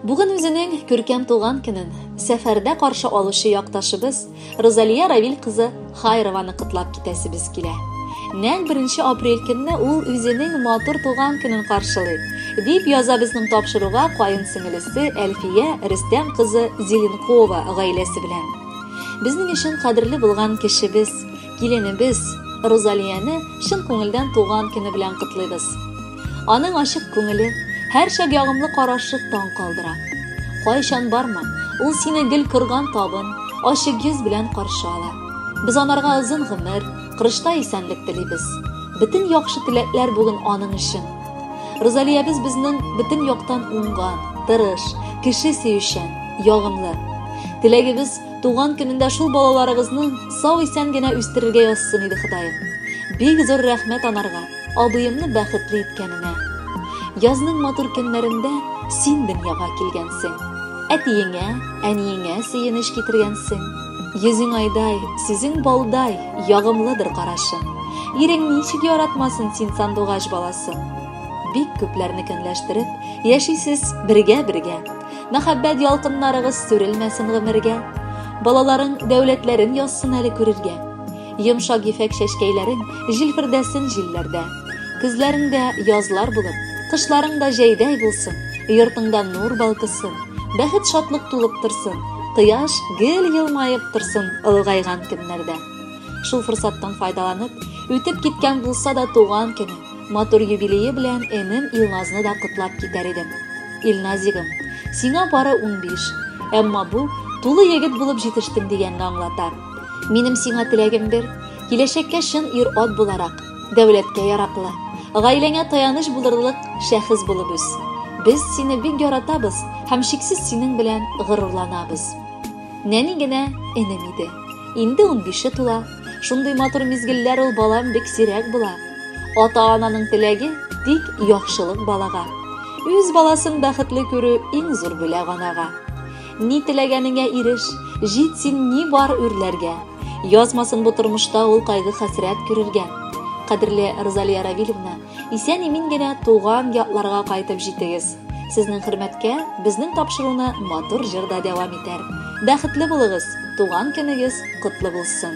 Бүген үзенең күркәм туган көнен сәфәрдә каршы алучы якташыбыз Розалия Равил кызы Хайрованы котлап китәсебез килә. Нәкъ 1 апрель көнне ул үзенең матур туган көнен каршылый, дип яза безнең тапшыруга кайын сеңлесе Әлфия Рөстәм кызы Зеленкова гаиләсе белән. Безнең өчен кадерле булган кешебез, киленебез Розалияны чын күңелдән туган көне белән котлыйбыз. Аның ачык күңеле, һәр шәг ягымлы карашы таң калдыра. Кайчан барма, ул сине гел кырган табын, ачык йөз белән каршы ала. Без анарга озын гомер, кырышта исәнлек телибез. Бөтен яхшы теләкләр бүген аның өчен. Розалиябыз безнең бөтен яктан уңган, тырыш, кеше сөючән, ягымлы. Теләгебез туган көнендә шул балаларыгызны сау исән генә үстерергә язсын иде Ходаем. Бик зур рәхмәт анарга, абыемны бәхетле иткәненә. Язның матур көннәрендә син дөньяга килгәнсең. Әтиеңә, әниеңә сөенеш китергәнсең. Йөзең айдай, сүзең балдай, ягымлыдыр карашың. Ирең ничек яратмасын син сандугач баласы. Бик күпләрне көнләштереп, яшисез бергә-бергә. Мәхәббәт ялкыннарыгыз сүрелмәсен гомергә. Балаларың дәүләтләрен язсын әле күрергә. Йомшак ефәк шәшкәйләрен җилфердәсен җилләрдә. Күзләреңдә язлар булып, кышларың да җәйдәй булсын. Йортыңда нур балкысын, бәхет шатлык тулып торсын. Кояш гел елмаеп торсын ылгайган көннәрдә. Шул форсаттан файдаланып, үтеп киткән булса да туган көне, матур юбилее белән энем Илназны да котлап китәр идем. Илназигым, сиңа бары 15, әмма бу тулы егет булып җитештең дигәнне аңлатар. Минем сиңа теләгем бер, киләчәккә чын ир-ат буларак, дәүләткә яраклы, гаиләңә таяныч булырлык шәхес булып үс. Без сине бик яратабыз һәм шиксез синең белән горурланабыз. Нәни генә энем иде. Инде 15 тула. Шундый матур мизгелләр ул балам бик сирәк була. Ата-ананың теләге тик яхшылык балага. Үз баласын бәхетле күрү иң зур бүләк анага. Ни теләгәнеңә иреш, җит син ни бар үрләргә. Язмасын бу тормышта ул кайгы хәсрәт күрергә. Кадерле Розалия Равиловна, исән-имин генә туган ятларга кайтып җитегез. Сезнең хөрмәткә безнең тапшыруны матур җырда дәвам итәр. Бәхетле булыгыз, туган көнегез котлы булсын.